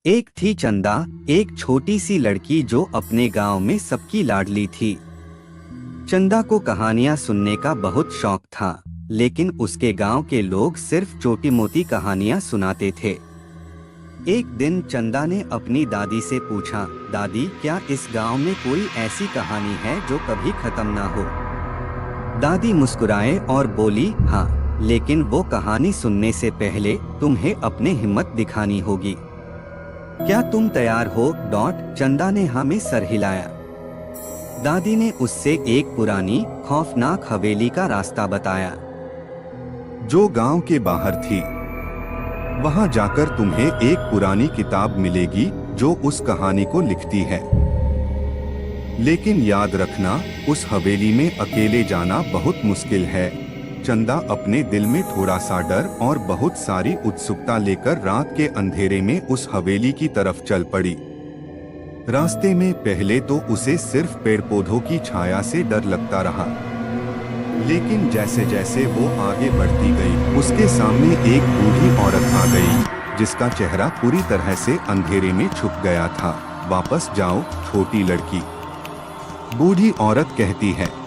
एक थी चंदा, एक छोटी सी लड़की जो अपने गांव में सबकी लाडली थी। चंदा को कहानियां सुनने का बहुत शौक था, लेकिन उसके गांव के लोग सिर्फ छोटी मोटी कहानियां सुनाते थे। एक दिन चंदा ने अपनी दादी से पूछा, दादी क्या इस गांव में कोई ऐसी कहानी है जो कभी खत्म ना हो? दादी मुस्कुराए और बोली, हाँ, लेकिन वो कहानी सुनने से पहले तुम्हें अपनी हिम्मत दिखानी होगी। क्या तुम तैयार हो? चंदा ने हाँ में सर हिलाया। दादी ने उससे एक पुरानी खौफनाक हवेली का रास्ता बताया, जो गांव के बाहर थी। वहां जाकर तुम्हें एक पुरानी किताब मिलेगी जो उस कहानी को लिखती है। लेकिन याद रखना, उस हवेली में अकेले जाना बहुत मुश्किल है। चंदा अपने दिल में थोड़ा सा डर और बहुत सारी उत्सुकता लेकर रात के अंधेरे में उस हवेली की तरफ चल पड़ी। रास्ते में पहले तो उसे सिर्फ पेड़ पौधों की छाया से डर लगता रहा, लेकिन जैसे जैसे वो आगे बढ़ती गई, उसके सामने एक बूढ़ी औरत आ गई जिसका चेहरा पूरी तरह से अंधेरे में छुप गया था। वापस जाओ छोटी लड़की, बूढ़ी औरत कहती है।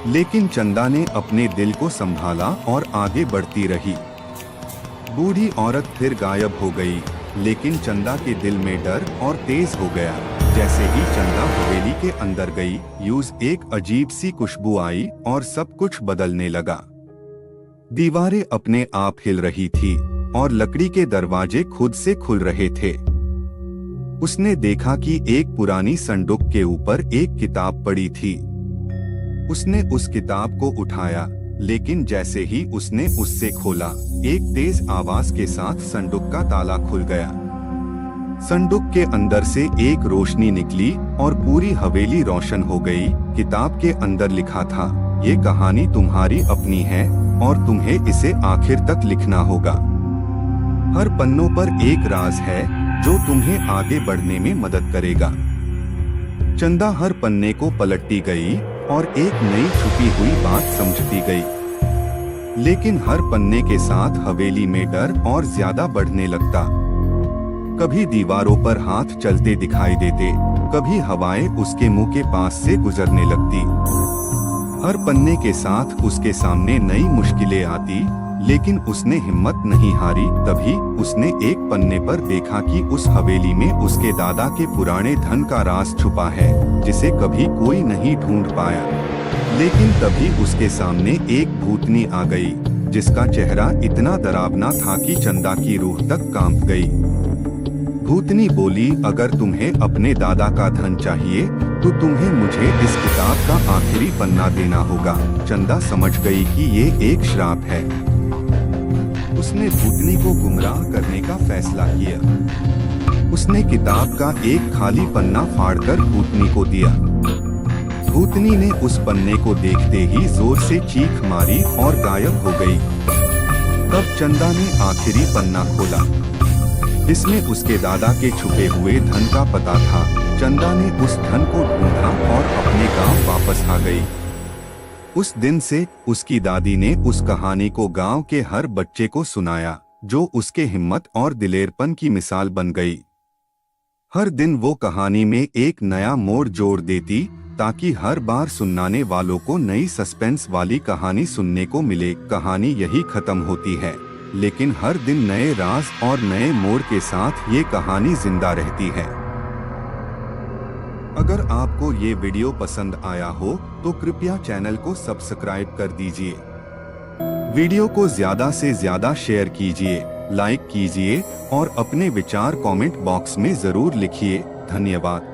लेकिन चंदा ने अपने दिल को संभाला और आगे बढ़ती रही। बूढ़ी औरत फिर गायब हो गई, लेकिन चंदा के दिल में डर और तेज हो गया। जैसे ही चंदा हवेली के अंदर गई, एक अजीब सी खुशबू आई और सब कुछ बदलने लगा। दीवारें अपने आप हिल रही थी और लकड़ी के दरवाजे खुद से खुल रहे थे। उसने देखा कि एक पुरानी संदूक के ऊपर एक किताब पड़ी थी। उसने उस किताब को उठाया, लेकिन जैसे ही उसने उससे खोला, एक तेज आवाज के साथ संदूक का ताला खुल गया। संदूक के अंदर से एक रोशनी निकली और पूरी हवेली रोशन हो गई। किताब के अंदर लिखा था, ये कहानी तुम्हारी अपनी है और तुम्हें इसे आखिर तक लिखना होगा। हर पन्नों पर एक राज है जो तुम्हें आगे बढ़ने में मदद करेगा। चंदा हर पन्ने को पलटती गई और एक नई छुपी हुई बात समझती गई। लेकिन हर पन्ने के साथ हवेली में डर और ज्यादा बढ़ने लगता। कभी दीवारों पर हाथ चलते दिखाई देते, कभी हवाएं उसके मुंह के पास से गुजरने लगती। हर पन्ने के साथ उसके सामने नई मुश्किलें आती, लेकिन उसने हिम्मत नहीं हारी। तभी उसने एक पन्ने पर देखा कि उस हवेली में उसके दादा के पुराने धन का राज छुपा है, जिसे कभी कोई नहीं ढूंढ पाया। लेकिन तभी उसके सामने एक भूतनी आ गई, जिसका चेहरा इतना डरावना था कि चंदा की रूह तक कांप गई। भूतनी बोली, अगर तुम्हें अपने दादा का धन चाहिए तो तुम्हें मुझे इस किताब का आखिरी पन्ना देना होगा। चंदा समझ गई कि ये एक श्राप है। उसने भूतनी को गुमराह करने का फैसला किया। उसने किताब का एक खाली पन्ना फाड़कर भूतनी को दिया। भूतनी ने उस पन्ने को देखते ही जोर से चीख मारी और गायब हो गई। तब चंदा ने आखिरी पन्ना खोला। इसमें उसके दादा के छुपे हुए धन का पता था। चंदा ने उस धन को ढूंढा और अपने गांव वापस आ गई। उस दिन से उसकी दादी ने उस कहानी को गांव के हर बच्चे को सुनाया, जो उसके हिम्मत और दिलेरपन की मिसाल बन गई। हर दिन वो कहानी में एक नया मोड़ जोड़ देती, ताकि हर बार सुनाने वालों को नई सस्पेंस वाली कहानी सुनने को मिले। कहानी यही खत्म होती है, लेकिन हर दिन नए राज और नए मोड़ के साथ ये कहानी जिंदा रहती है। अगर आपको ये वीडियो पसंद आया हो तो कृपया चैनल को सब्सक्राइब कर दीजिए। वीडियो को ज्यादा से ज्यादा शेयर कीजिए, लाइक कीजिए और अपने विचार कमेंट बॉक्स में जरूर लिखिए। धन्यवाद।